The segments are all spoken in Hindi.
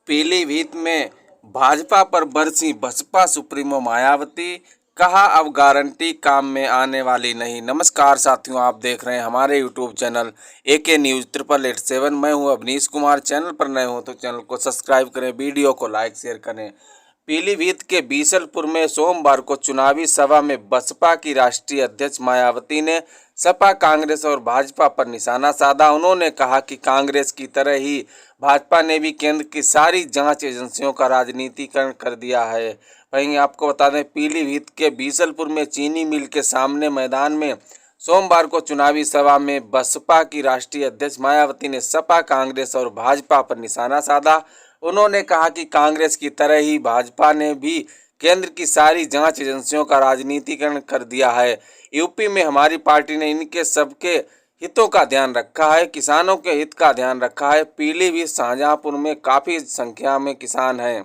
पीलीभीत में भाजपा पर बरसीं बसपा सुप्रीमो मायावती, कहा अब गारंटी काम में आने वाली नहीं। नमस्कार साथियों, आप देख रहे हैं हमारे यूट्यूब चैनल एके न्यूज़ 8887। मैं हूं अवनीश कुमार। चैनल पर नए हो तो चैनल को सब्सक्राइब करें, वीडियो को लाइक शेयर करें। पीलीभीत के बीसलपुर में सोमवार को चुनावी सभा में बसपा की राष्ट्रीय अध्यक्ष मायावती ने सपा, कांग्रेस और भाजपा पर निशाना साधा। उन्होंने कहा कि कांग्रेस की तरह ही भाजपा ने भी केंद्र की सारी जांच एजेंसियों का राजनीतिकरण कर दिया है। वहीं आपको बता दें, पीलीभीत के बीसलपुर में चीनी मिल के सामने मैदान में सोमवार को चुनावी सभा में बसपा की राष्ट्रीय अध्यक्ष मायावती ने सपा, कांग्रेस और भाजपा पर निशाना साधा। उन्होंने कहा कि कांग्रेस की तरह ही भाजपा ने भी केंद्र की सारी जांच एजेंसियों का राजनीतिकरण कर दिया है। यूपी में हमारी पार्टी ने इनके सबके हितों का ध्यान रखा है, किसानों के हित का ध्यान रखा है। पीलीभीत, शाहजहांपुर में काफ़ी संख्या में किसान हैं।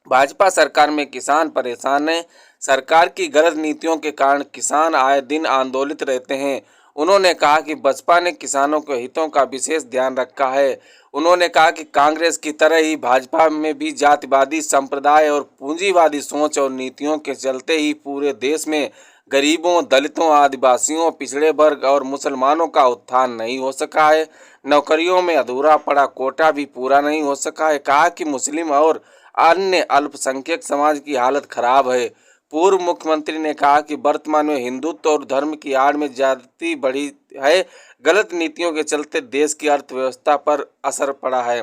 भाजपा सरकार में किसान परेशान हैं। सरकार की गलत नीतियों के कारण किसान आए दिन आंदोलित रहते हैं। उन्होंने कहा कि बसपा ने किसानों के हितों का विशेष ध्यान रखा है। उन्होंने कहा कि कांग्रेस की तरह ही भाजपा में भी जातिवादी संप्रदाय और पूंजीवादी सोच और नीतियों के चलते ही पूरे देश में गरीबों, दलितों, आदिवासियों, पिछड़े वर्ग और मुसलमानों का उत्थान नहीं हो सका है। नौकरियों में अधूरा पड़ा कोटा भी पूरा नहीं हो सका है। कहा कि मुस्लिम और अन्य अल्पसंख्यक समाज की हालत खराब है। पूर्व मुख्यमंत्री ने कहा कि वर्तमान में हिंदुत्व और धर्म की आड़ में जाति बढ़ी है। गलत नीतियों के चलते देश की अर्थव्यवस्था पर असर पड़ा है।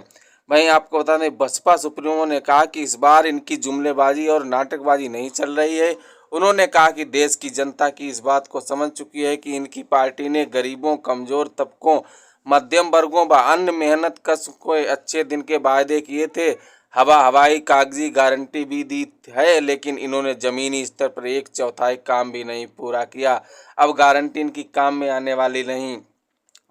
वहीं आपको बता दें, बसपा सुप्रीमो ने कहा कि इस बार इनकी जुमलेबाजी और नाटकबाजी नहीं चल रही है। उन्होंने कहा कि देश की जनता की इस बात को समझ चुकी है कि इनकी पार्टी ने गरीबों, कमजोर तबकों, मध्यम वर्गों व अन्य मेहनत कश को अच्छे दिन के वायदे किए थे। हवाई कागजी गारंटी भी दी है, लेकिन इन्होंने जमीनी स्तर पर 1/4 काम भी नहीं पूरा किया। अब गारंटी इनकी काम में आने वाली नहीं।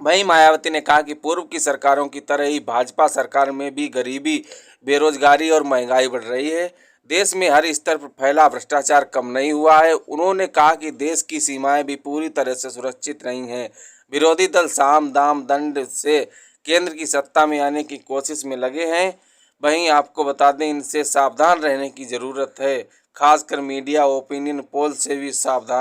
वहीं मायावती ने कहा कि पूर्व की सरकारों की तरह ही भाजपा सरकार में भी गरीबी, बेरोजगारी और महंगाई बढ़ रही है। देश में हर स्तर पर फैला भ्रष्टाचार कम नहीं हुआ है। उन्होंने कहा कि देश की सीमाएं भी पूरी तरह से सुरक्षित नहीं हैं। विरोधी दल साम दाम दंड से केंद्र की सत्ता में आने की कोशिश में लगे हैं। वहीं आपको बता दें, इनसे सावधान रहने की ज़रूरत है। खासकर मीडिया ओपिनियन पोल से भी सावधान